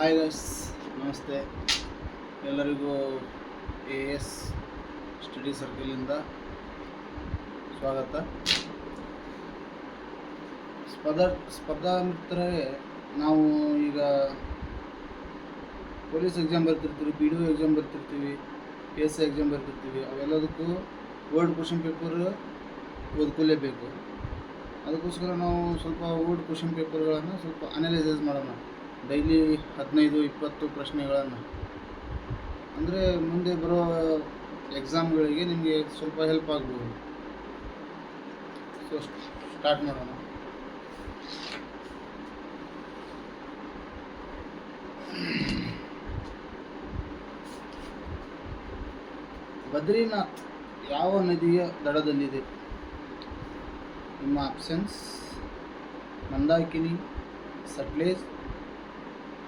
Hi guys, ನಮಸ್ತೆ. ಎಲ್ಲರಿಗೂ AS study ಸರ್ಕಲಿಂದ ಸ್ವಾಗತ. ಸ್ಪರ್ಧಾ ಮಿತ್ರರೇ, ನಾವು ಈಗ ಪೊಲೀಸ್ ಎಕ್ಸಾಮ್ ಬರ್ತಿರ್ತೀವಿ, PDO ಎಕ್ಸಾಮ್ ಬರ್ತಿರ್ತೀವಿ, PSI ಎಕ್ಸಾಮ್ ಬರ್ತಿರ್ತೀವಿ. ಅವೆಲ್ಲದಕ್ಕೂ ವರ್ಡ್ ಕ್ವಶನ್ ಪೇಪರ್ ಓದ್ಕೊಳ್ಳೇಬೇಕು. ಅದಕ್ಕೋಸ್ಕರ ನಾವು ಸ್ವಲ್ಪ ವರ್ಡ್ ಕ್ವಶನ್ ಪೇಪರ್ಗಳನ್ನು ಸ್ವಲ್ಪ ಅನಲೈಸಸ್ ಮಾಡೋಣ. ಡೈಲಿ 15-20 ಪ್ರಶ್ನೆಗಳನ್ನು, ಅಂದರೆ ಮುಂದೆ ಬರೋ ಎಕ್ಸಾಮ್ಗಳಿಗೆ ನಿಮಗೆ ಸ್ವಲ್ಪ ಹೆಲ್ಪ್ ಆಗ್ಬೋದು. ಸೊ ಸ್ಟಾರ್ಟ್ ಮಾಡೋಣ. ಬದ್ರಿನಾಥ್ ಯಾವ ನದಿಯ ದಡದಲ್ಲಿದೆ? ನಿಮ್ಮ ಆಪ್ಷನ್ಸ್: ಮಂದಾಕಿನಿ, ಸಟ್ಲೇಜ್,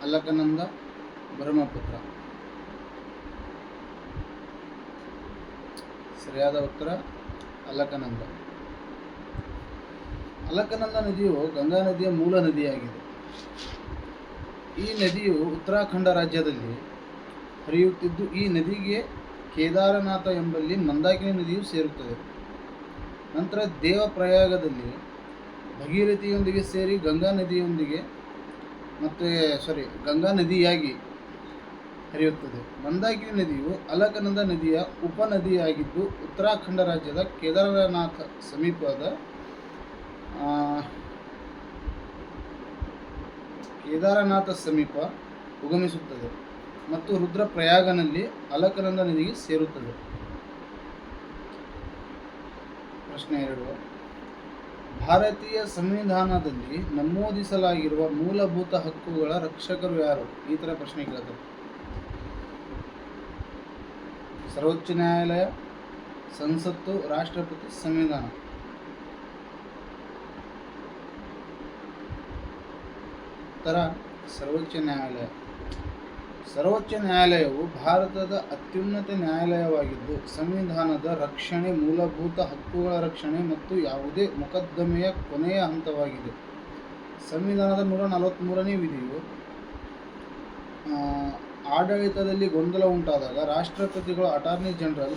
ಅಲಕನಂದ, ಬ್ರಹ್ಮಪುತ್ರ. ಸರಿಯಾದ ಉತ್ತರ ಅಲಕನಂದ. ಅಲಕನಂದ ನದಿಯು ಗಂಗಾ ನದಿಯ ಮೂಲ ನದಿಯಾಗಿದೆ. ಈ ನದಿಯು ಉತ್ತರಾಖಂಡ ರಾಜ್ಯದಲ್ಲಿ ಹರಿಯುತ್ತಿದ್ದು, ಈ ನದಿಗೆ ಕೇದಾರನಾಥ ಎಂಬಲ್ಲಿ ಮಂದಾಕಿನಿ ನದಿಯು ಸೇರುತ್ತದೆ. ನಂತರ ದೇವಪ್ರಯಾಗದಲ್ಲಿ ಭಗೀರಥಿಯೊಂದಿಗೆ ಸೇರಿ ಗಂಗಾ ನದಿಯಾಗಿ ಹರಿಯುತ್ತದೆ. ಮಂದಾಕಿನಿ ನದಿಯು ಅಲಕನಂದ ನದಿಯ ಉಪನದಿಯಾಗಿದ್ದು, ಉತ್ತರಾಖಂಡ ರಾಜ್ಯದ ಕೇದಾರನಾಥ ಸಮೀಪ ಉಗಮಿಸುತ್ತದೆ ಮತ್ತು ರುದ್ರಪ್ರಯಾಗನಲ್ಲಿ ಅಲಕನಂದ ನದಿಗೆ ಸೇರುತ್ತದೆ. ಪ್ರಶ್ನೆ 2. ಭಾರತೀಯ ಸಂವಿಧಾನದಲ್ಲಿ ನಮೂದಿಸಲಾಗಿರುವ ಮೂಲಭೂತ ಹಕ್ಕುಗಳ ರಕ್ಷಕರು ಯಾರು? ಈ ಥರ ಪ್ರಶ್ನೆ ಕೇಳ್ತಾರೆ. ಸರ್ವೋಚ್ಚ ನ್ಯಾಯಾಲಯ, ಸಂಸತ್ತು, ರಾಷ್ಟ್ರಪತಿ, ಸಂವಿಧಾನ. ಉತ್ತರ ಸರ್ವೋಚ್ಚ ನ್ಯಾಯಾಲಯ. ಸರ್ವೋಚ್ಚ ನ್ಯಾಯಾಲಯವು ಭಾರತದ ಅತ್ಯುನ್ನತ ನ್ಯಾಯಾಲಯವಾಗಿದ್ದು, ಸಂವಿಧಾನದ ರಕ್ಷಣೆ, ಮೂಲಭೂತ ಹಕ್ಕುಗಳ ರಕ್ಷಣೆ ಮತ್ತು ಯಾವುದೇ ಮೊಕದ್ದಮೆಯ ಕೊನೆಯ ಹಂತವಾಗಿದೆ. ಸಂವಿಧಾನದ 143ನೇ ವಿಧಿಯು ಆಡಳಿತದಲ್ಲಿ ಗೊಂದಲ ಉಂಟಾದಾಗ ರಾಷ್ಟ್ರಪತಿಗಳು ಅಟಾರ್ನಿ ಜನರಲ್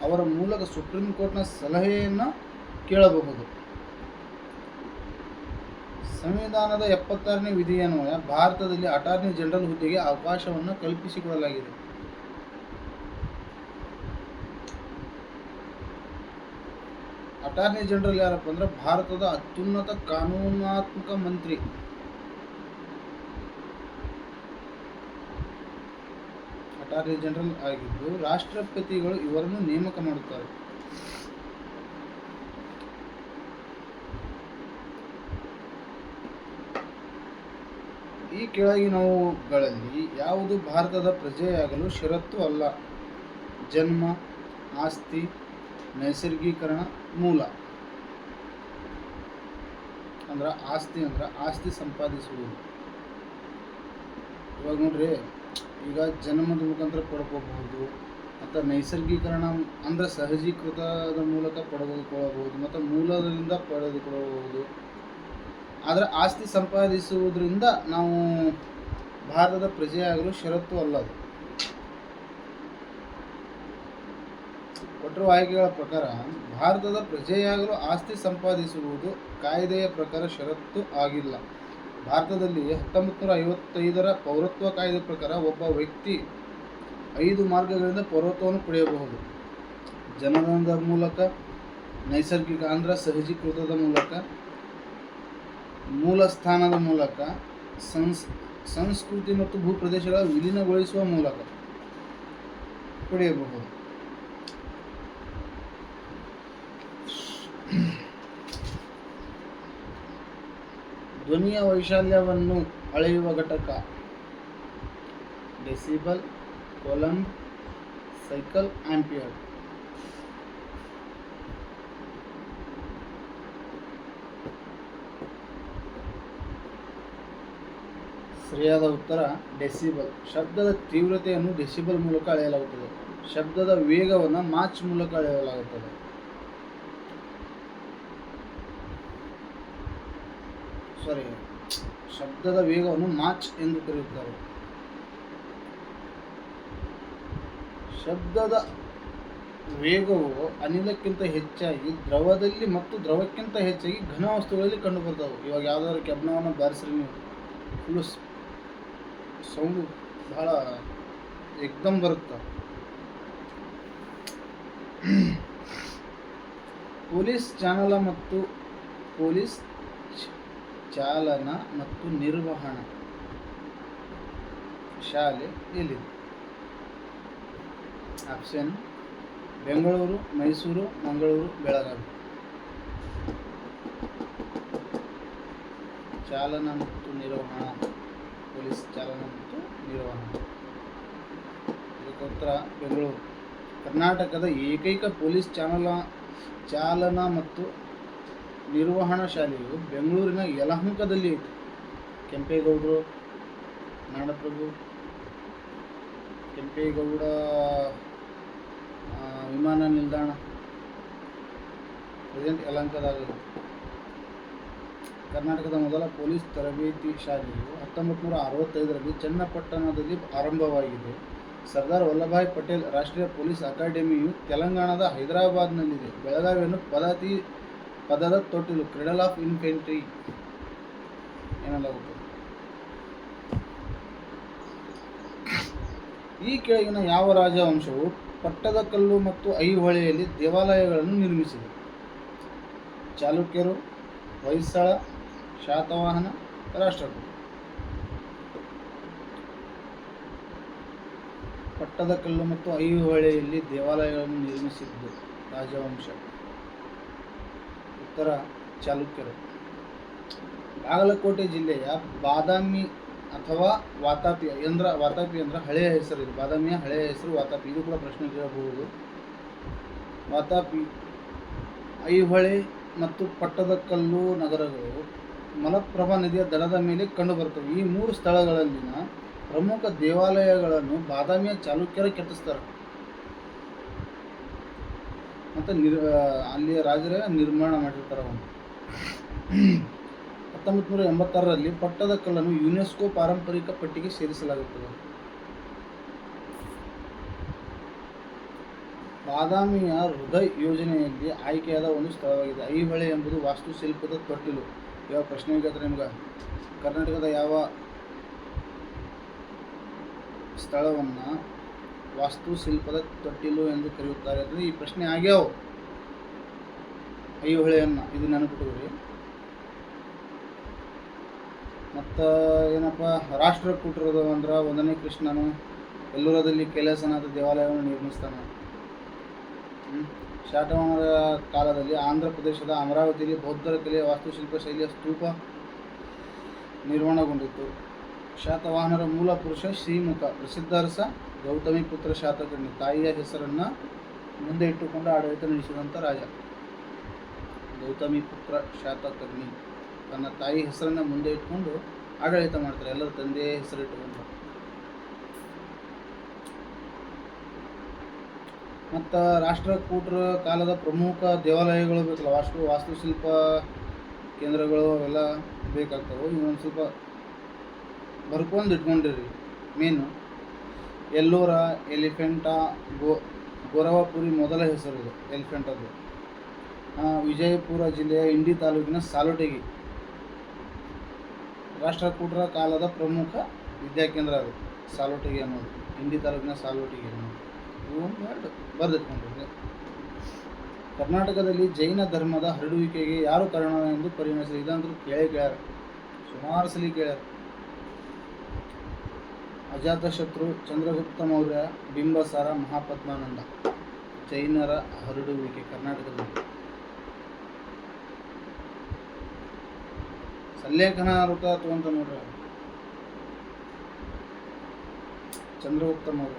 ಅವರ ಮೂಲಕ ಸುಪ್ರೀಂ ಕೋರ್ಟ್ನ ಸಲಹೆಯನ್ನು ಕೇಳಬಹುದು. ಸಂವಿಧಾನದ 76ನೇ ವಿಧಿಯನ್ವಯ ಭಾರತದಲ್ಲಿ ಅಟಾರ್ನಿ ಜನರಲ್ ಹುದ್ದೆಗೆ ಅವಕಾಶವನ್ನು ಕಲ್ಪಿಸಿಕೊಡಲಾಗಿದೆ. ಅಟಾರ್ನಿ ಜನರಲ್ ಯಾರಪ್ಪ ಅಂದ್ರೆ ಭಾರತದ ಅತ್ಯುನ್ನತ ಕಾನೂನಾತ್ಮಕ ಮಂತ್ರಿ. ಅಟಾರ್ನಿ ಜನರಲ್ ಆಗಿದ್ದು, ರಾಷ್ಟ್ರಪತಿಗಳು ಇವರನ್ನು ನೇಮಕ ಮಾಡುತ್ತಾರೆ. ಈ ಕೆಳಗಿನವುಗಳಲ್ಲಿ ಯಾವುದು ಭಾರತದ ಪ್ರಜೆಯಾಗಲು ಷರತ್ತು ಅಲ್ಲ? ಜನ್ಮ, ಆಸ್ತಿ, ನೈಸರ್ಗೀಕರಣ, ಮೂಲ. ಆಸ್ತಿ ಸಂಪಾದಿಸುವುದು. ಇವಾಗ ನೋಡ್ರಿ, ಈಗ ಜನ್ಮದ ಮುಖಾಂತರ ಪಡ್ಕೋಬಹುದು, ಮತ್ತು ನೈಸರ್ಗೀಕರಣ ಅಂದರೆ ಸಹಜೀಕೃತದ ಮೂಲಕ ಪಡೆದುಕೊಳ್ಳಬಹುದು, ಮತ್ತು ಮೂಲದಿಂದ ಪಡೆದುಕೊಳ್ಳಬಹುದು. ಆದರೆ ಆಸ್ತಿ ಸಂಪಾದಿಸುವುದರಿಂದ ನಾವು ಭಾರತದ ಪ್ರಜೆಯಾಗಲು ಷರತ್ತು ಅಲ್ಲ. ಅದು ಕೊಟ್ಟಿರುವ ಆಯ್ಕೆಗಳ ಪ್ರಕಾರ ಭಾರತದ ಪ್ರಜೆಯಾಗಲು ಆಸ್ತಿ ಸಂಪಾದಿಸುವುದು ಕಾಯ್ದೆಯ ಪ್ರಕಾರ ಷರತ್ತು ಆಗಿಲ್ಲ. ಭಾರತದಲ್ಲಿ 1955ರ ಪೌರತ್ವ ಕಾಯ್ದೆ ಪ್ರಕಾರ ಒಬ್ಬ ವ್ಯಕ್ತಿ 5 ಮಾರ್ಗಗಳಿಂದ ಪೌರತ್ವವನ್ನು ಪಡೆಯಬಹುದು: ಜನನದ ಮೂಲಕ, ನೈಸರ್ಗಿಕ ಅಂದರೆ ಸಹಜೀಕೃತದ ಮೂಲಕ, ಮೂಲ ಸ್ಥಾನದ ಮೂಲಕ, ಸಂಸ್ಕೃತಿ ಮತ್ತು ಭೂಪ್ರದೇಶಗಳ ವಿಲೀನಗೊಳಿಸುವ ಮೂಲಕ ಪಡೆಯಬಹುದು. ಧ್ವನಿಯ ವೈಶಾಲ್ಯವನ್ನು ಅಳೆಯುವ ಘಟಕ: ಡೆಸಿಬಲ್, ಕೂಲಂಬ್, ಸೈಕಲ್, ಆಂಪಿಯರ್. ಸರಿಯಾದ ಉತ್ತರ ಡೆಸಿಬಲ್. ಶಬ್ದದ ತೀವ್ರತೆಯನ್ನು ಡೆಸಿಬಲ್ ಮೂಲಕ ಅಳೆಯಲಾಗುತ್ತದೆ. ಶಬ್ದದ ವೇಗವನ್ನು ಮಾಚ್ ಮೂಲಕ ಅಳೆಯಲಾಗುತ್ತದೆ. ಶಬ್ದದ ವೇಗವನ್ನು ಮಾಚ್ ಎಂದು ಕರೆಯುತ್ತಾರೆ. ಶಬ್ದದ ವೇಗವು ಅನಿಲಕ್ಕಿಂತ ಹೆಚ್ಚಾಗಿ ದ್ರವದಲ್ಲಿ ಮತ್ತು ದ್ರವಕ್ಕಿಂತ ಹೆಚ್ಚಾಗಿ ಘನ ವಸ್ತುಗಳಲ್ಲಿ ಕಂಡುಬರ್ತವೆ. ಇವಾಗ ಯಾವುದಾದ್ರು ಕೆಬ್ಬಣವನ್ನು ಬಾರಿಸ್ರಿ ನೀವು, ಫುಲ್ಲು ಸೌಂಡು ಭಾಳ ಏಕ್ದಮ್ ಬರುತ್ತೆ. ಪೊಲೀಸ್ ಚಾಲನ ಮತ್ತು ನಿರ್ವಹಣಾ ಶಾಲೆ ಎಲ್ಲಿದೆ? ಆಪ್ಷನ್: ಬೆಂಗಳೂರು, ಮೈಸೂರು, ಮಂಗಳೂರು, ಬೆಳಗಾವಿ. ಚಾಲನ ಮತ್ತು ನಿರ್ವಹಣಾ, ಪೊಲೀಸ್ ಚಾಲನ ಮತ್ತು ನಿರ್ವಹಣಾ, ಇದಕ್ಕೆ ಉತ್ತರ ಬೆಂಗಳೂರು. ಕರ್ನಾಟಕದ ಏಕೈಕ ಪೊಲೀಸ್ ಚಾಲನಾ ಮತ್ತು ನಿರ್ವಹಣಾ ಶಾಲೆಯು ಬೆಂಗಳೂರಿನ ಯಲಹಂಕದಲ್ಲಿ ಐತಿ. ಕೆಂಪೇಗೌಡರು, ನಾಡಪ್ರಭು ಕೆಂಪೇಗೌಡ ವಿಮಾನ ನಿಲ್ದಾಣ ಪ್ರೆಸೆಂಟ್ ಯಲಹಂಕದಾಗ. ಕರ್ನಾಟಕದ ಮೊದಲ ಪೊಲೀಸ್ ತರಬೇತಿ ಶಾಲೆಯು 1965ರಲ್ಲಿ ಚನ್ನಪಟ್ಟಣದಲ್ಲಿ ಆರಂಭವಾಗಿದೆ. ಸರ್ದಾರ್ ವಲ್ಲಭಭಾಯ್ ಪಟೇಲ್ ರಾಷ್ಟ್ರೀಯ ಪೊಲೀಸ್ ಅಕಾಡೆಮಿಯು ತೆಲಂಗಾಣದ ಹೈದರಾಬಾದ್ನಲ್ಲಿದೆ. ಬೆಳಗಾವಿಯನ್ನು ಪದದ ತೊಟ್ಟಿಲು, ಕ್ರೆಡಲ್ ಆಫ್ ಇನ್ಫೆಂಟ್ರಿ ಎನ್ನಲಾಗುತ್ತದೆ. ಈ ಕೆಳಗಿನ ಯಾವ ರಾಜವಂಶವು ಪಟ್ಟದಕಲ್ಲು ಮತ್ತು ಐಹೊಳೆಯಲ್ಲಿ ದೇವಾಲಯಗಳನ್ನು ನಿರ್ಮಿಸಿದೆ? ಚಾಲುಕ್ಯರು, ಹೊಯ್ಸಳ, ಶಾತವಾಹನ, ರಾಷ್ಟ್ರಕೂಟ. ಪಟ್ಟದಕಲ್ಲು ಮತ್ತು ಐಹೊಳೆಯಲ್ಲಿ ದೇವಾಲಯಗಳನ್ನು ನಿರ್ಮಿಸಿದ್ದು ರಾಜವಂಶ. ಉತ್ತರ ಚಾಲುಕ್ಯರು. ಬಾಗಲಕೋಟೆ ಜಿಲ್ಲೆಯ ಬಾದಾಮಿ ಅಥವಾ ವಾತಾಪಿ ಅಂದ್ರೆ ಹಳೆಯ ಹೆಸರು. ಇದು ಬಾದಾಮಿಯ ಹಳೆಯ ಹೆಸರು ವಾತಾಪಿ. ಇದು ಕೂಡ ಪ್ರಶ್ನೆ ಕೇಳಬಹುದು. ವಾತಾಪಿ, ಐಹೊಳೆ ಮತ್ತು ಪಟ್ಟದಕಲ್ಲು ನಗರಗಳು ಮಲಪ್ರಭಾ ನದಿಯ ದಡದ ಮೇಲೆ ಕಂಡುಬರುತ್ತವೆ. ಈ ಮೂರು ಸ್ಥಳಗಳಲ್ಲಿನ ಪ್ರಮುಖ ದೇವಾಲಯಗಳನ್ನು ಬಾದಾಮಿಯ ಚಾಲುಕ್ಯರು ಕೆತ್ತಿಸ್ತಾರೆ ಮತ್ತು ಅಲ್ಲಿಯ ರಾಜರೇ ನಿರ್ಮಾಣ ಮಾಡಿರ್ತಾರೆ ಅವನು. 1986ರಲ್ಲಿ ಪಟ್ಟದಕಲ್ಲನ್ನು ಯುನೆಸ್ಕೋ ಪಾರಂಪರಿಕ ಪಟ್ಟಿಗೆ ಸೇರಿಸಲಾಗುತ್ತದೆ. ಬಾದಾಮಿಯ ಹೃದಯ ಯೋಜನೆಯಲ್ಲಿ ಆಯ್ಕೆಯಾದ ಒಂದು ಸ್ಥಳವಾಗಿದೆ. ಐಹೊಳೆ ಎಂಬುದು ವಾಸ್ತುಶಿಲ್ಪದ ತೊಟ್ಟಿಲು. ಯಾವ ಪ್ರಶ್ನೆ ಕೇಳ್ತಾರೆ ನಿಮ್ಗೆ? ಕರ್ನಾಟಕದ ಯಾವ ಸ್ಥಳವನ್ನು ವಾಸ್ತುಶಿಲ್ಪದ ತೊಟ್ಟಿಲು ಎಂದು ಕರೆಯುತ್ತಾರೆ ಅಂದರೆ ಈ ಪ್ರಶ್ನೆ ಆಗ್ಯಾವ. ಐಹೊಳೆಯನ್ನು ಇದು ನೆನಪಿಟ್ಟುಕೊಳ್ಳಿ. ಮತ್ತು ಏನಪ್ಪ, ರಾಷ್ಟ್ರಕೂಟರು ಅಂದ್ರೆ 1ನೇ ಕೃಷ್ಣನು ಎಲ್ಲೂರದಲ್ಲಿ ಕೈಲಾಸನಾಥ ದೇವಾಲಯವನ್ನು ನಿರ್ಮಿಸ್ತಾನೆ. ಶಾತವಾಹನರ ಕಾಲದಲ್ಲಿ ಆಂಧ್ರ ಪ್ರದೇಶದ ಅಮರಾವತಿಯಲ್ಲಿ ಬೌದ್ಧರ ಕಲೆಯ ವಾಸ್ತುಶಿಲ್ಪ ಶೈಲಿಯ ಸ್ತೂಪ ನಿರ್ಮಾಣಗೊಂಡಿತ್ತು. ಶಾತವಾಹನರ ಮೂಲ ಪುರುಷ ಶ್ರೀಮುಖ, ಪ್ರಸಿದ್ಧ ಅರಸ ಗೌತಮಿಪುತ್ರ ಶಾತಕರ್ಣಿ ತಾಯಿಯ ಹೆಸರನ್ನು ಮುಂದೆ ಇಟ್ಟುಕೊಂಡು ಆಡಳಿತ ನಡೆಸಿದಂಥ ರಾಜ. ಗೌತಮಿಪುತ್ರ ಶಾತಕರ್ಣಿ ತನ್ನ ತಾಯಿ ಹೆಸರನ್ನು ಮುಂದೆ ಇಟ್ಕೊಂಡು ಆಡಳಿತ ಮಾಡ್ತಾರೆ. ಎಲ್ಲರ ತಂದೆಯ ಹೆಸರಿಟ್ಟುಕೊಂಡು. ಮತ್ತು ರಾಷ್ಟ್ರಕೂಟರ ಕಾಲದ ಪ್ರಮುಖ ದೇವಾಲಯಗಳು ಬೇಕಲ್ಲ, ವಾಸ್ತುಶಿಲ್ಪ ಕೇಂದ್ರಗಳು ಅವೆಲ್ಲ ಬೇಕಾಗ್ತವೆ. ಇನ್ನೊಂದು ಸ್ವಲ್ಪ ಬರ್ಕೊಂಡು ಇಟ್ಕೊಂಡಿರಿ. ಮೇನು ಎಲ್ಲೂರ, ಎಲಿಫೆಂಟಾ, ಗೊರವಪುರಿ ಮೊದಲ ಹೆಸರಿದೆ ಎಲಿಫೆಂಟದ್ದು. ವಿಜಯಪುರ ಜಿಲ್ಲೆಯ ಇಂಡಿ ತಾಲೂಕಿನ ಸಾಲೋಟಗಿ ರಾಷ್ಟ್ರಕೂಟರ ಕಾಲದ ಪ್ರಮುಖ ವಿದ್ಯಾಕೇಂದ್ರ ಅದು. ಸಾಲೋಟಗಿ ಅನ್ನೋದು, ಇಂಡಿ ತಾಲೂಕಿನ ಸಾಲೋಟಗಿ ಅನ್ನೋದು. ಇವು ಬರೆದಿಟ್ಕೊಂಡಿದೆ. ಕರ್ನಾಟಕದಲ್ಲಿ ಜೈನ ಧರ್ಮದ ಹರಡುವಿಕೆಗೆ ಯಾರು ಕಾರಣ ಎಂದು ಪರಿಗಣಿಸಿದೆ? ಇದಂತೂ ಕೇಳ್ಯಾರ, ಸುಮಾರು ಸಲ ಕೇಳ್ಯಾರ. ಅಜಾತಶತ್ರು, ಚಂದ್ರಗುಪ್ತ ಮೌರ್ಯ, ಬಿಂಬಸಾರ, ಮಹಾಪದ್ಮಾನಂದ. ಜೈನರ ಹರಡುವಿಕೆ ಕರ್ನಾಟಕದಲ್ಲಿ. ಸಲ್ಲೇಖನ ವೃತ್ತ ಅಂತ ನೋಡ್ರಿ, ಚಂದ್ರಗುಪ್ತ ಮೌರ್ಯ.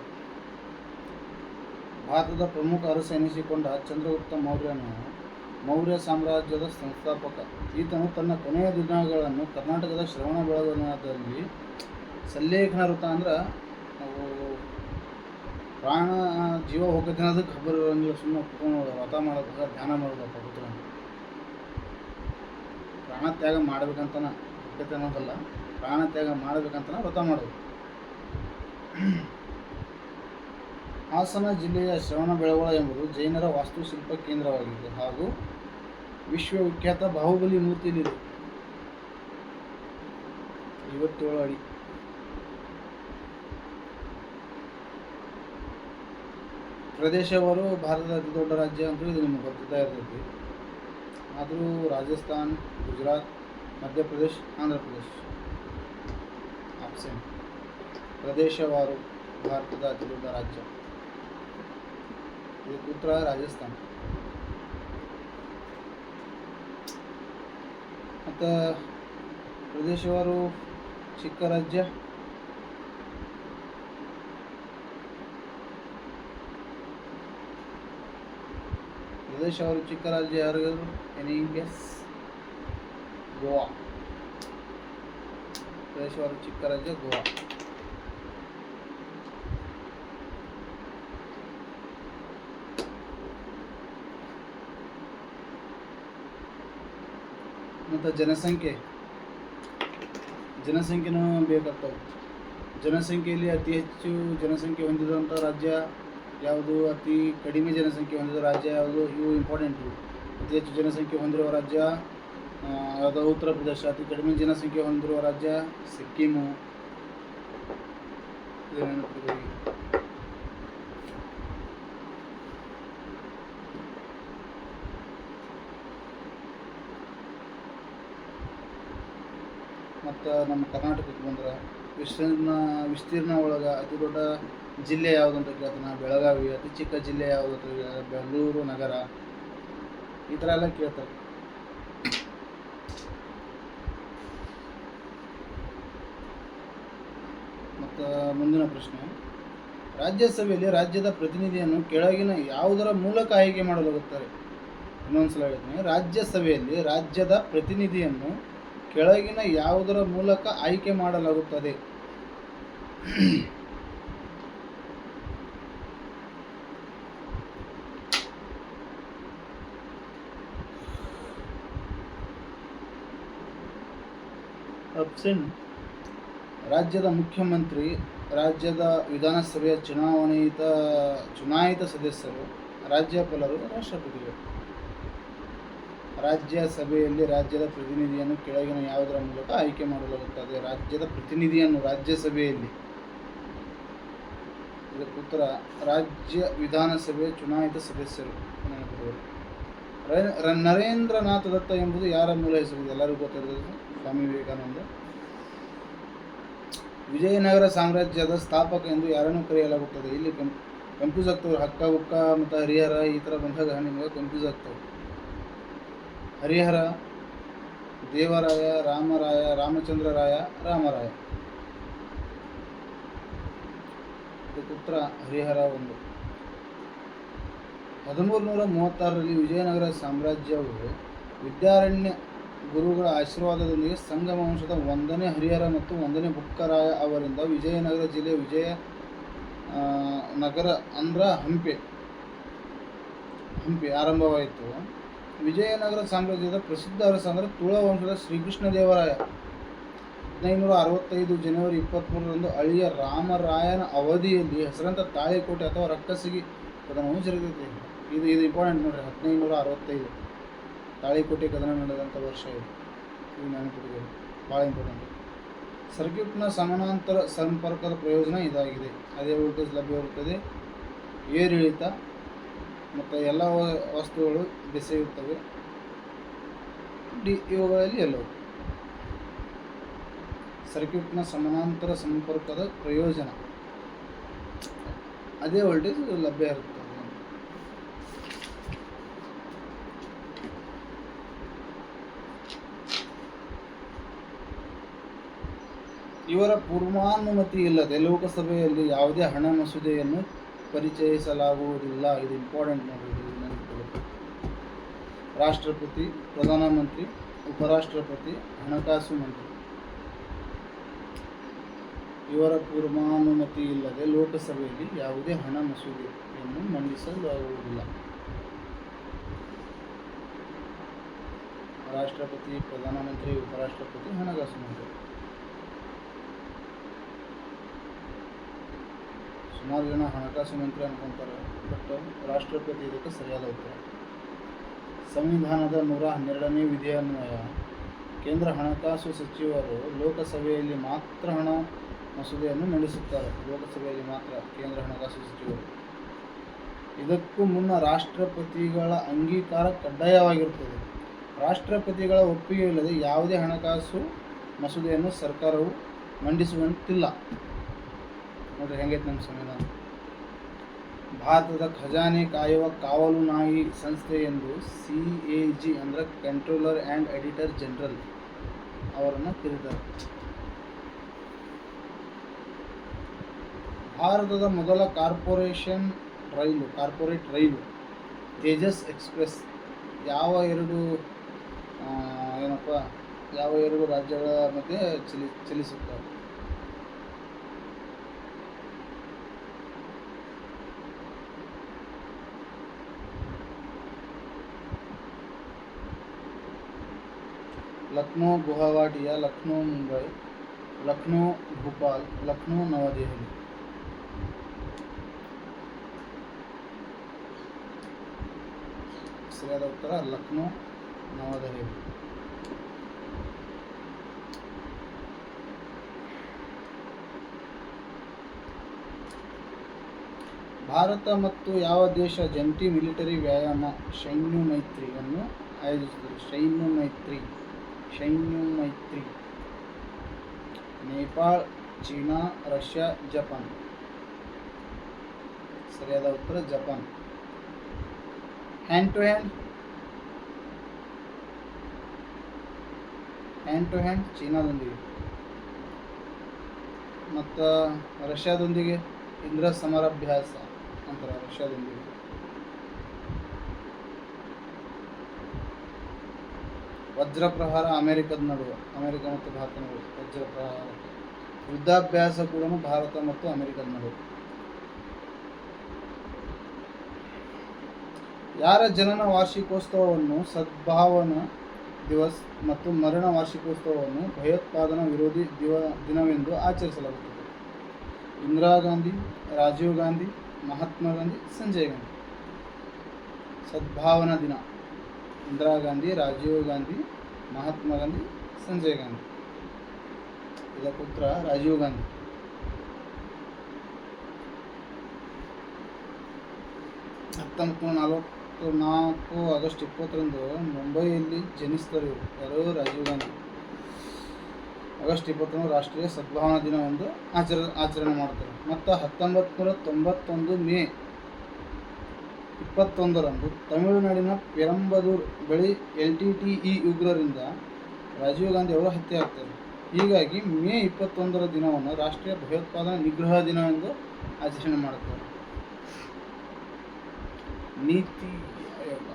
ಭಾರತದ ಪ್ರಮುಖ ಅರಸ ಎನಿಸಿಕೊಂಡ ಚಂದ್ರಗುಪ್ತ ಮೌರ್ಯನು ಮೌರ್ಯ ಸಾಮ್ರಾಜ್ಯದ ಸಂಸ್ಥಾಪಕ. ಈತನು ತನ್ನ ಕೊನೆಯ ದಿನಗಳನ್ನು ಕರ್ನಾಟಕದ ಶ್ರವಣಬೆಳಗೊಳದಲ್ಲಿ ಸಲ್ಲೇಖನ ವೃತ್ತ ಅಂದ್ರೆ ನಾವು ಪ್ರಾಣ ಜೀವ ಹೋಗೋದಿನ ಅದಕ್ಕೆ ಖಬರ್ ಇರೋಂಗಿಲ್ಲ, ಸುಮ್ಮನೆ ಕುತ್ಕೊಂಡು ವ್ರತ ಮಾಡೋದಾಗ ಧ್ಯಾನ ಮಾಡೋದಪ್ಪ ಕೂತ್ಕೊಂಡು. ಪ್ರಾಣ ತ್ಯಾಗ ಮಾಡ್ಬೇಕಂತನ ಮುಖ್ಯತೆ ಅನ್ನೋದಲ್ಲ, ಪ್ರಾಣ ತ್ಯಾಗ ಮಾಡ್ಬೇಕಂತನ ವ್ರತ ಮಾಡೋದು. ಹಾಸನ ಜಿಲ್ಲೆಯ ಶ್ರವಣಬೆಳಗೊಳ ಎಂಬುದು ಜೈನರ ವಾಸ್ತುಶಿಲ್ಪ ಕೇಂದ್ರವಾಗಿದೆ ಹಾಗೂ ವಿಶ್ವವಿಖ್ಯಾತ ಬಾಹುಬಲಿ ಮೂರ್ತಿಯಲ್ಲಿದೆ. 57 ಅಡಿ. ಪ್ರದೇಶವರು ಭಾರತದ ಅತಿ ದೊಡ್ಡ ರಾಜ್ಯ ಅಂತೂ ಇದು ನಿಮಗೆ ಗೊತ್ತಿದ್ದ ಇರ್ತೈತಿ. ಆದರೂ ರಾಜಸ್ಥಾನ್, ಗುಜರಾತ್, ಮಧ್ಯಪ್ರದೇಶ್, ಆಂಧ್ರ ಪ್ರದೇಶ್ ಆಪ್ಷನ್. ಪ್ರದೇಶವಾರು ಭಾರತದ ಅತಿ ದೊಡ್ಡ ರಾಜ್ಯ. ಇದಕ್ಕೆ ಉತ್ತರ ರಾಜಸ್ಥಾನ್. ಮತ್ತು ಪ್ರದೇಶವಾರು ಚಿಕ್ಕ ರಾಜ್ಯ ಚಿಕ್ಕ ರಾಜ್ಯ ಯಾರಿಗಾದ್ರು ಎನಿ ಗೆಸ್? ಗೋವಾ. ಪ್ರದೇಶವಾರು ಚಿಕ್ಕ ರಾಜ್ಯ ಗೋವಾ. ಮತ್ತು ಜನಸಂಖ್ಯೆನೂ ಬೇಕಾಗ್ತವೆ. ಜನಸಂಖ್ಯೆಯಲ್ಲಿ ಅತಿ ಹೆಚ್ಚು ಜನಸಂಖ್ಯೆ ಹೊಂದಿರುವಂಥ ರಾಜ್ಯ ಯಾವುದು, ಅತಿ ಕಡಿಮೆ ಜನಸಂಖ್ಯೆ ಹೊಂದಿದ ರಾಜ್ಯ ಯಾವುದು, ಇವು ಇಂಪಾರ್ಟೆಂಟು. ಅತಿ ಹೆಚ್ಚು ಜನಸಂಖ್ಯೆ ಹೊಂದಿರುವ ರಾಜ್ಯ ಯಾವುದು? ಉತ್ತರ ಪ್ರದೇಶ. ಅತಿ ಕಡಿಮೆ ಜನಸಂಖ್ಯೆ ಹೊಂದಿರುವ ರಾಜ್ಯ ಸಿಕ್ಕಿಮು. ಮತ್ತು ನಮ್ಮ ಕರ್ನಾಟಕಕ್ಕೆ ಬಂದ್ರೆ ವಿಸ್ತೀರ್ಣ ಒಳಗೆ ಅತಿ ದೊಡ್ಡ ಜಿಲ್ಲೆ ಯಾವುದು ಅಂತ ಕೇಳ್ತಾನೆ, ಬೆಳಗಾವಿ. ಅತಿ ಚಿಕ್ಕ ಜಿಲ್ಲೆ ಯಾವುದು ಅಂತ ಬೆಂಗಳೂರು ನಗರ. ಈ ಥರ ಎಲ್ಲ ಕೇಳ್ತಾರೆ. ಮತ್ತು ಮುಂದಿನ ಪ್ರಶ್ನೆ, ರಾಜ್ಯಸಭೆಯಲ್ಲಿ ರಾಜ್ಯದ ಪ್ರತಿನಿಧಿಯನ್ನು ಕೆಳಗಿನ ಯಾವುದರ ಮೂಲಕ ಆಯ್ಕೆ ಮಾಡಲಾಗುತ್ತದೆ? ಇನ್ನೊಂದ್ಸಲ ಹೇಳ್ತೀನಿ, ರಾಜ್ಯಸಭೆಯಲ್ಲಿ ರಾಜ್ಯದ ಪ್ರತಿನಿಧಿಯನ್ನು ಕೆಳಗಿನ ಯಾವುದರ ಮೂಲಕ ಆಯ್ಕೆ ಮಾಡಲಾಗುತ್ತದೆ? ಆಪ್ಷನ್: ರಾಜ್ಯದ ಮುಖ್ಯಮಂತ್ರಿ, ರಾಜ್ಯದ ವಿಧಾನಸಭೆಯ ಚುನಾಯಿತ ಸದಸ್ಯರು, ರಾಜ್ಯಪಾಲರು, ರಾಷ್ಟ್ರಪತಿಗಳು. ರಾಜ್ಯಸಭೆಯಲ್ಲಿ ರಾಜ್ಯದ ಪ್ರತಿನಿಧಿಯನ್ನು ಕೆಳಗಿನ ಯಾವುದರ ಮೂಲಕ ಆಯ್ಕೆ ಮಾಡಲಾಗುತ್ತದೆ? ರಾಜ್ಯದ ಪ್ರತಿನಿಧಿಯನ್ನು ರಾಜ್ಯಸಭೆಯಲ್ಲಿ. ಇದಕ್ಕೆ ಉತ್ತರ ರಾಜ್ಯ ವಿಧಾನಸಭೆಯ ಚುನಾಯಿತ ಸದಸ್ಯರು. ನರೇಂದ್ರನಾಥ ದತ್ತ ಎಂಬುದು ಯಾರ ಮೂಲ ಹೆಸರು? ಎಲ್ಲರಿಗೂ ಗೊತ್ತಿರೋದು ಸ್ವಾಮಿ ವಿವೇಕಾನಂದ. ವಿಜಯನಗರ ಸಾಮ್ರಾಜ್ಯದ ಸ್ಥಾಪಕ ಎಂದು ಯಾರನ್ನು ಕರೆಯಲಾಗುತ್ತದೆ? ಇಲ್ಲಿ ಕನ್ಫ್ಯೂಸ್ ಆಗ್ತವೆ. ಹಕ್ಕ ಹುಕ್ಕ ಮತ್ತು ಹರಿಹರ ಈ ಥರ ಬಂದಾಗ ನಿಮಗೆ ಕನ್ಫ್ಯೂಸ್ ಆಗ್ತವೆ. ಹರಿಹರ, ದೇವರಾಯ, ರಾಮರಾಯ, ರಾಮಚಂದ್ರರಾಯ, ರಾಮರಾಯ. ಇದಕ್ಕೆ ಉತ್ತರ ಹರಿಹರ 1. 1336ರಲ್ಲಿ ವಿಜಯನಗರ ಸಾಮ್ರಾಜ್ಯವು ವಿದ್ಯಾರಣ್ಯ ಗುರುಗಳ ಆಶೀರ್ವಾದದೊಂದಿಗೆ ಸಂಗಮ ವಂಶದ 1ನೇ ಹರಿಹರ ಮತ್ತು 1ನೇ ಬುಕ್ಕರಾಯ ಅವರಿಂದ ವಿಜಯನಗರ ಜಿಲ್ಲೆ ನಗರ ಅಂದ್ರ ಹಂಪಿ ಆರಂಭವಾಯಿತು. ವಿಜಯನಗರ ಸಾಮ್ರಾಜ್ಯದ ಪ್ರಸಿದ್ಧ ಅರಸ ಅಂದರೆ ತುಳ ವಂಶದ ಶ್ರೀಕೃಷ್ಣದೇವರಾಯ 1565 ಜನವರಿ 23ರಂದು ಅಳಿಯ ರಾಮರಾಯನ ಅವಧಿಯಲ್ಲಿ ಹೆಸರಂತ ತಾಳಿಕೋಟೆ ಅಥವಾ ರಕ್ಕಸಿಗೆ ಕದನವು ಜರುಗಿದೆ. ಇದು ಇಂಪಾರ್ಟೆಂಟ್ ನೋಡ್ರಿ. 1565 ತಾಳಿಕೋಟೆ ಕದನ ನಡೆದಂಥ ವರ್ಷ ಇದು. ನೆನಪಿಟ್ಕೊಳ್ಳಿ, ಭಾಳ ಇಂಪಾರ್ಟೆಂಟ್. ಸರ್ಕ್ಯೂಟ್ನ ಸಮಾನಾಂತರ ಸಂಪರ್ಕದ ಪ್ರಯೋಜನ ಇದಾಗಿದೆ. ಅದೇ ವೋಲ್ಟೇಜ್ ಲಭ್ಯವಿರುತ್ತದೆ, ಏರಿಳಿತ ಮತ್ತು ಎಲ್ಲ ವಸ್ತುಗಳು ಬೆಸೆಯುತ್ತವೆ. ಇವುಗಳಲ್ಲಿ ಎಲ್ಲವು. ಸರ್ಕ್ಯೂಟ್ನ ಸಮಾನಾಂತರ ಸಂಪರ್ಕದ ಪ್ರಯೋಜನ ಅದೇ ವೋಲ್ಟೇಜ್ ಲಭ್ಯ ಇರುತ್ತದೆ. ಇವರ ಪೂರ್ವಾನುಮತಿ ಇಲ್ಲದೆ ಲೋಕಸಭೆಯಲ್ಲಿ ಯಾವುದೇ ಹಣ ಮಸೂದೆಯನ್ನು ಪರಿಚಯಿಸಲಾಗುವುದಿಲ್ಲ. ಇದು ಇಂಪಾರ್ಟೆಂಟ್ ನೋಡಿ. ರಾಷ್ಟ್ರಪತಿ, ಪ್ರಧಾನಮಂತ್ರಿ, ಉಪರಾಷ್ಟ್ರಪತಿ, ಹಣಕಾಸು ಮಂತ್ರಿ. ಇವರ ಪೂರ್ವಾನುಮತಿ ಇಲ್ಲದೆ ಲೋಕಸಭೆಯಲ್ಲಿ ಯಾವುದೇ ಹಣ ಮಸೂದೆಯನ್ನು ಮಂಡಿಸಲಾಗುವುದಿಲ್ಲ. ರಾಷ್ಟ್ರಪತಿ, ಪ್ರಧಾನಮಂತ್ರಿ, ಉಪರಾಷ್ಟ್ರಪತಿ, ಹಣಕಾಸು ಮಂತ್ರಿ. ಸುಮಾರು ಜನ ಹಣಕಾಸು ಮಂತ್ರಿ ಅನ್ಕೊಂತಾರೆ, ಬಟ್ ರಾಷ್ಟ್ರಪತಿ ಇದಕ್ಕೆ ಸರಿಯಾದ ಉತ್ತರ. ಸಂವಿಧಾನದ 112ನೇ ವಿಧಿಯನ್ವಯ ಕೇಂದ್ರ ಹಣಕಾಸು ಸಚಿವರು ಲೋಕಸಭೆಯಲ್ಲಿ ಮಾತ್ರ ಹಣ ಮಸೂದೆಯನ್ನು ಮಂಡಿಸುತ್ತಾರೆ. ಲೋಕಸಭೆಯಲ್ಲಿ ಮಾತ್ರ ಕೇಂದ್ರ ಹಣಕಾಸು ಸಚಿವರು. ಇದಕ್ಕೂ ಮುನ್ನ ರಾಷ್ಟ್ರಪತಿಗಳ ಅಂಗೀಕಾರ ಕಡ್ಡಾಯವಾಗಿರುತ್ತದೆ. ರಾಷ್ಟ್ರಪತಿಗಳ ಒಪ್ಪಿಗೆ ಇಲ್ಲದೆ ಯಾವುದೇ ಹಣಕಾಸು ಮಸೂದೆಯನ್ನು ಸರ್ಕಾರವು ಮಂಡಿಸುವಂತಿಲ್ಲ. ನೋಡ್ರಿ ಹೆಂಗೈತೆ ನಮ್ಮ ಸಂವಿಧಾನ. ಭಾರತದ ಖಜಾನೆ ಕಾಯುವ ಕಾವಲು ನಾಯಿ ಸಂಸ್ಥೆ ಎಂದು CAG ಅಂದರೆ ಕಂಟ್ರೋಲರ್ ಆ್ಯಂಡ್ ಆಡಿಟರ್ ಜನರಲ್ ಅವರನ್ನು ಕರೀತಾರೆ. ಭಾರತದ ಮೊದಲ ಕಾರ್ಪೊರೇಟ್ ರೈಲು ತೇಜಸ್ ಎಕ್ಸ್ಪ್ರೆಸ್ ಯಾವ ಎರಡು ರಾಜ್ಯಗಳ ಮಧ್ಯೆ ಚಲಿಸುತ್ತದೆ? ಲಕ್ನೋ ಗುವಾಹಟಿಯ, ಲಕ್ನೋ ಮುಂಬೈ, ಲಕ್ನೋ ಭೋಪಾಲ್, ಲಕ್ನೋ ನವದೆಹಲಿ. ಸರಿಯಾದ ಉತ್ತರ ಲಕ್ನೋ ನವದೆಹಲಿ. ಭಾರತ ಮತ್ತು ಯಾವ ದೇಶ ಜಂಟಿ ಮಿಲಿಟರಿ ವ್ಯಾಯಾಮ ಸೈನ್ಯ ಮೈತ್ರಿಯನ್ನು ಆಯೋಜಿಸಿದರು? ಸೈನ್ಯ ಮೈತ್ರಿ ನೇಪಾಳ, ಚೀನಾ, ರಷ್ಯಾ, ಜಪಾನ್. ಸರಿಯಾದ ಉತ್ತರ ಜಪಾನ್. ಹ್ಯಾಂಡ್ ಟು ಹ್ಯಾಂಡ್ ಚೀನಾದೊಂದಿಗೆ ಮತ್ತು ರಷ್ಯಾದೊಂದಿಗೆ ಇಂದ್ರ ಸಮರಾಭ್ಯಾಸ ಅಂತಾರೆ. ರಷ್ಯಾದೊಂದಿಗೆ ವಜ್ರ ಪ್ರಹಾರ ಅಮೆರಿಕ ಮತ್ತು ಭಾರತ ನಡುವೆ ವಜ್ರ ಪ್ರಹಾರ. ಯುದ್ಧಾಭ್ಯಾಸ ಕೂಡ ಭಾರತ ಮತ್ತು ಅಮೆರಿಕದ ನಡುವೆ. ಯಾರ ಜನನ ವಾರ್ಷಿಕೋತ್ಸವವನ್ನು ಸದ್ಭಾವನಾ ದಿವಸ್ ಮತ್ತು ಮರಣ ವಾರ್ಷಿಕೋತ್ಸವವನ್ನು ಭಯೋತ್ಪಾದನಾ ವಿರೋಧಿ ದಿನವೆಂದು ಆಚರಿಸಲಾಗುತ್ತದೆ? ಇಂದಿರಾ ಗಾಂಧಿ, ರಾಜೀವ್ ಗಾಂಧಿ, ಮಹಾತ್ಮ ಗಾಂಧಿ, ಸಂಜಯ್ ಗಾಂಧಿ. ಸದ್ಭಾವನಾ ದಿನ ಇಂದಿರಾ ಗಾಂಧಿ, ರಾಜೀವ್ ಗಾಂಧಿ, ಮಹಾತ್ಮ ಗಾಂಧಿ, ಸಂಜಯ್ ಗಾಂಧಿ. ಇದಕ್ಕೆ ಉತ್ತರ ರಾಜೀವ್ ಗಾಂಧಿ. 1944 ಆಗಸ್ಟ್ 20ರಂದು ಮುಂಬೈಯಲ್ಲಿ ಜನಿಸಿದರು. ಯಾರು? ರಾಜೀವ್ ಗಾಂಧಿ. ಆಗಸ್ಟ್ 20 ರಾಷ್ಟ್ರೀಯ ಸದ್ಭಾವನಾ ದಿನವೆಂದು ಆಚರಣೆ ಮಾಡ್ತಾರೆ. ಮತ್ತು 1991 ಮೇ 21ರಂದು ತಮಿಳುನಾಡಿನ ಪೆರಂಬದೂರು ಬಳಿ LTTE ಉಗ್ರರಿಂದ ರಾಜೀವ್ ಗಾಂಧಿ ಅವರು ಹತ್ಯೆ ಆಗ್ತಾರೆ. ಹೀಗಾಗಿ ಮೇ 21ರ ದಿನವನ್ನು ರಾಷ್ಟ್ರೀಯ ಭಯೋತ್ಪಾದನಾ ನಿಗ್ರಹ ದಿನವೆಂದು ಆಚರಣೆ ಮಾಡುತ್ತಾರೆ. ನೀತಿ ಆಯೋಗ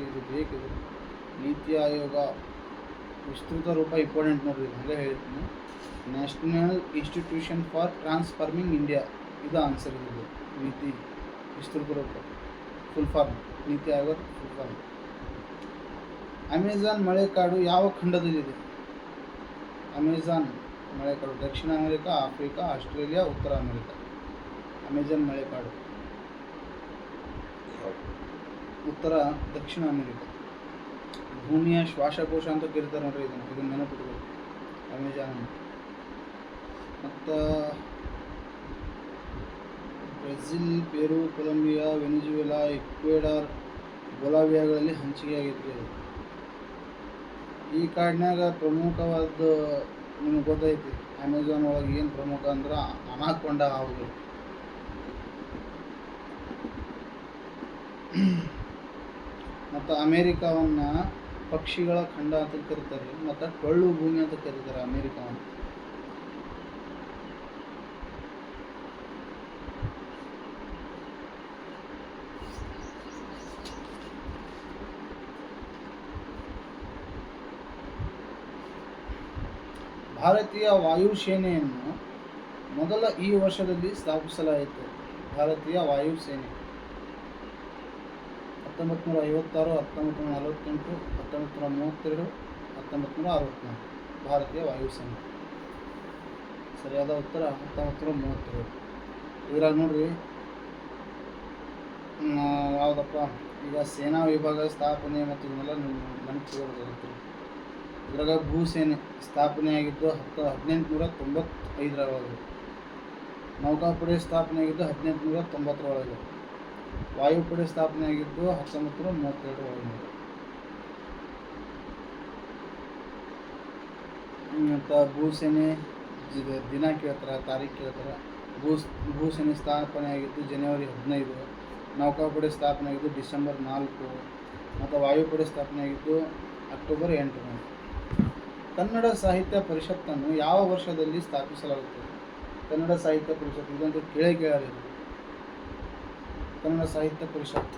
ಇದು ಬೇಕಿದೆ. ನೀತಿ ಆಯೋಗ ವಿಸ್ತೃತ ರೂಪ ಇಂಪಾರ್ಟೆಂಟ್ ನೋಡ್ರಿ, ಹಾಗೆ ಹೇಳ್ತೀನಿ. National institution for transforming India ಇದು ಆನ್ಸರ್ ಇದೆ. ನೀತಿ ವಿಸ್ತೃತ ರೂಪ full form, NITI Aayog full form. Amazon ಮಳೆಕಾಡು ಯಾವ ಖಂಡದಲ್ಲಿದೆ? ಅಮೆಜಾನ್ ಮಳೆಕಾಡು ದಕ್ಷಿಣ ಅಮೆರಿಕಾ, ಆಫ್ರಿಕಾ, ಆಸ್ಟ್ರೇಲಿಯಾ, ಉತ್ತರ ಅಮೆರಿಕಾ. ಅಮೆಜಾನ್ ಮಳೆಕಾಡು ಉತ್ತರ ದಕ್ಷಿಣ ಅಮೆರಿಕಾ. ಭೂಮಿಯ ಶ್ವಾಸಕೋಶ ಅಂತ ಕರೀತಾರೆ ನೋಡ್ರಿ ಇದನ್ನು ನೆನಪಿಟ್ಕೊಳ್ಳಿ, ಅಮೆಜಾನ್. ಮತ್ತು ಬ್ರೆಜಿಲ್, ಪೆರು, ಕೊಲಂಬಿಯಾ, ವೆನಿಜುವೆಲಾ, ಇಕ್ವೆಡಾರ್, ಬೊಲಾವಿಯಾಗಳಲ್ಲಿ ಹಂಚಿಕೆಯಾಗೈತಿ ಅದು. ಈ ಕಾಡಿನಾಗ ಪ್ರಮುಖವಾದ ನಿಮಗೆ ಗೊತ್ತೈತಿ, ಅಮೆಜಾನ್ ಒಳಗೆ ಏನು ಪ್ರಮುಖ ಅಂದ್ರೆ ಅನಾಕೊಂಡ ಹಾವುಗಳು. ಮತ್ತು ಅಮೇರಿಕಾವನ್ನು ಪಕ್ಷಿಗಳ ಖಂಡ ಅಂತ ಕರೀತಾರೆ, ಮತ್ತು ಟೊಳ್ಳು ಭೂಮಿ ಅಂತ ಕರೀತಾರೆ ಅಮೇರಿಕಾವನ್ನು. ಭಾರತೀಯ ವಾಯುಸೇನೆಯನ್ನು ಮೊದಲ ಈ ವರ್ಷದಲ್ಲಿ ಸ್ಥಾಪಿಸಲಾಯಿತು. ಭಾರತೀಯ ವಾಯುಸೇನೆ 1956, 1948, 1932, 1964. ಭಾರತೀಯ ವಾಯುಸೇನೆ ಸರಿಯಾದ ಉತ್ತರ 1932. ಇದ್ರಾಗ ನೋಡ್ರಿ ಯಾವುದಪ್ಪ ಈಗ ಸೇನಾ ವಿಭಾಗ ಸ್ಥಾಪನೆ ಮತ್ತು ಇವನ್ನೆಲ್ಲ ನೆನಪಿಟ್ಕೊಳ್ಬೇಕಾಗುತ್ತೆ. ಇದ್ರಾಗ ಭೂಸೇನೆ ಸ್ಥಾಪನೆ ಆಗಿದ್ದು 1895 ನೌಕಾಪಡೆ ಸ್ಥಾಪನೆ ಆಗಿದ್ದು 1890 ವಾಯುಪಡೆ ಸ್ಥಾಪನೆ ಆಗಿದ್ದು 1932 ಮತ್ತು ಭೂಸೇನೆ ದಿನ ಕೇಳ್ತಾರೆ, ತಾರೀಕು ಕೇಳ್ತಾರೆ. ಭೂಸೇನೆ ಸ್ಥಾಪನೆ ಆಗಿದ್ದು ಜನವರಿ 15, ನೌಕಾಪಡೆ ಸ್ಥಾಪನೆ ಆಗಿದ್ದು ಡಿಸೆಂಬರ್ 4 ಮತ್ತು ವಾಯುಪಡೆ ಸ್ಥಾಪನೆ ಆಗಿದ್ದು ಅಕ್ಟೋಬರ್ 8. ಕನ್ನಡ ಸಾಹಿತ್ಯ ಪರಿಷತ್ತನ್ನು ಯಾವ ವರ್ಷದಲ್ಲಿ ಸ್ಥಾಪಿಸಲಾಗುತ್ತದೆ? ಕನ್ನಡ ಸಾಹಿತ್ಯ ಪರಿಷತ್ ಇದಂತೂ ಕೇಳಿದ್ದಾರೆ. ಕನ್ನಡ ಸಾಹಿತ್ಯ ಪರಿಷತ್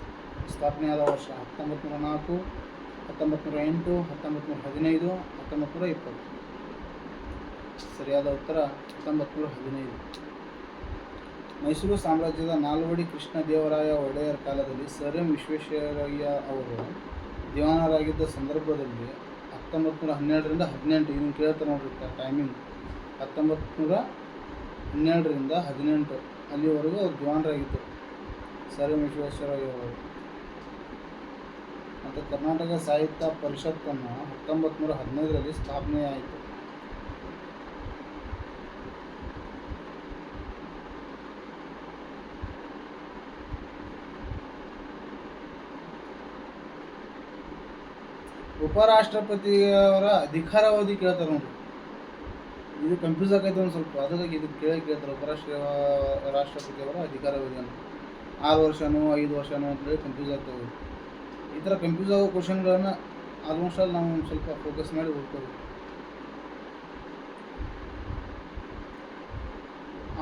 ಸ್ಥಾಪನೆಯಾದ ವರ್ಷ 1904, 1908, 1915, 1920. ಸರಿಯಾದ ಉತ್ತರ 1915. ಮೈಸೂರು ಸಾಮ್ರಾಜ್ಯದ ನಾಲ್ವಡಿ ಕೃಷ್ಣದೇವರಾಯ ಒಡೆಯರ್ ಕಾಲದಲ್ಲಿ ಸರ್ ಎಂ ವಿಶ್ವೇಶ್ವರಯ್ಯ ಅವರು ದಿವಾನರಾಗಿದ್ದ ಸಂದರ್ಭದಲ್ಲಿ 1912ರಿಂದ 18 ಇದನ್ನು ಕೇಳ್ತಾರೆ ನೋಡ್ರಿ ಟೈಮಿಂಗ್. 1912ರಿಂದ 18 ಅಲ್ಲಿವರೆಗೂ ಅವ್ರು ದಿವಾನರಾಗಿದ್ದರು ಸರ್ ಎಂ ವಿಶ್ವೇಶ್ವರಯ್ಯ ಅವರು. ಮತ್ತು ಕರ್ನಾಟಕ ಸಾಹಿತ್ಯ ಪರಿಷತ್ತನ್ನು 1915ರಲ್ಲಿ ಸ್ಥಾಪನೆಯಾಯಿತು. ಉಪರಾಷ್ಟ್ರಪತಿಯವರ ಅಧಿಕಾರಾವಧಿ ಕೇಳ್ತಾರೆ ನೋಡಿ. ಇದು ಕನ್ಫ್ಯೂಸ್ ಆಗೈತೆ ಒಂದು ಸ್ವಲ್ಪ, ಅದಕ್ಕಾಗಿ ಇದು ಕೇಳ್ತಾರೆ. ರಾಷ್ಟ್ರಪತಿಯವರ ಅಧಿಕಾರಾವಧಿಯನ್ನು 6 ವರ್ಷನೋ 5 ವರ್ಷನೋ ಅಂತೇಳಿ ಕನ್ಫ್ಯೂಸ್ ಆಗ್ತವೆ. ಈ ಥರ ಕನ್ಫ್ಯೂಸ್ ಆಗೋ ಕ್ವಶನ್ಗಳನ್ನು ಆಲ್ಮೋಸ್ಟ್ ಆಲ್ ನಾವು ಒಂದು ಸ್ವಲ್ಪ ಫೋಕಸ್ ಮಾಡಿ ಓದ್ಕೋಬೇಕು.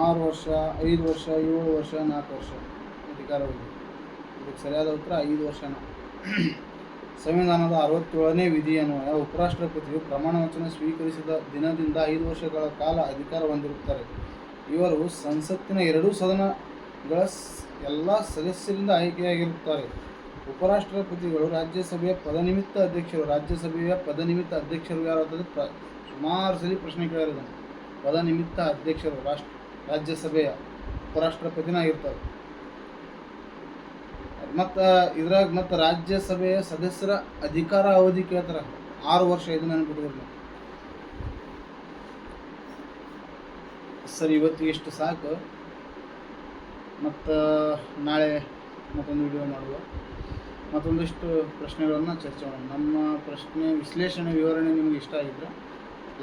6 ವರ್ಷ, 5 ವರ್ಷ, 7 ವರ್ಷ, 4 ವರ್ಷ ಅಧಿಕಾರಾವಧಿ. ಇದಕ್ಕೆ ಸರಿಯಾದ ಉತ್ತರ 5 ವರ್ಷನ. ಸಂವಿಧಾನದ 67ನೇ ವಿಧಿಯನ್ವಯ ಉಪರಾಷ್ಟ್ರಪತಿಯು ಪ್ರಮಾಣ ವಚನ ಸ್ವೀಕರಿಸಿದ ದಿನದಿಂದ 5 ವರ್ಷಗಳ ಕಾಲ ಅಧಿಕಾರ ಹೊಂದಿರುತ್ತಾರೆ. ಇವರು ಸಂಸತ್ತಿನ 2 ಸದನಗಳ ಎಲ್ಲ ಸದಸ್ಯರಿಂದ ಆಯ್ಕೆಯಾಗಿರುತ್ತಾರೆ. ಉಪರಾಷ್ಟ್ರಪತಿಗಳು ರಾಜ್ಯಸಭೆಯ ಪದನಿಮಿತ್ತ ಅಧ್ಯಕ್ಷರು. ರಾಜ್ಯಸಭೆಯ ಪದನಿಮಿತ್ತ ಅಧ್ಯಕ್ಷರು ಯಾರು ಅಂತಂದರೆ ಸುಮಾರು ಸಲ ಪ್ರಶ್ನೆ ಕೇಳಿರೋದು. ಪದನಿಮಿತ್ತ ಅಧ್ಯಕ್ಷರು ರಾಜ್ಯಸಭೆಯ ಉಪರಾಷ್ಟ್ರಪತಿನ ಆಗಿರ್ತಾರೆ. ಮತ್ತು ಇದ್ರಾಗ ಮತ್ತು ರಾಜ್ಯಸಭೆಯ ಸದಸ್ಯರ ಅಧಿಕಾರ ಅವಧಿ ಕೇಳ್ತಾರೆ 6 ವರ್ಷ. ಇದು ನೆನಪಿಟ್ಕೊಳ್ರಿ. ಸರಿ, ಇವತ್ತಿಗೆ ಇಷ್ಟು ಸಾಕು. ಮತ್ತು ನಾಳೆ ಮತ್ತೊಂದು ವಿಡಿಯೋ ಮಾಡುವ. ಮತ್ತೊಂದಿಷ್ಟು ಪ್ರಶ್ನೆಗಳನ್ನು ಚರ್ಚೆ ಮಾಡೋಣ. ನಮ್ಮ ಪ್ರಶ್ನೆ ವಿಶ್ಲೇಷಣೆ ವಿವರಣೆ ನಿಮಗೆ ಇಷ್ಟ ಆಗಿದ್ದರೆ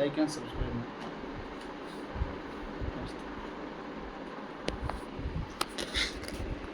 ಲೈಕ್ ಆ್ಯಂಡ್ ಸಬ್ಸ್ಕ್ರೈಬ್ ಮಾಡಿ.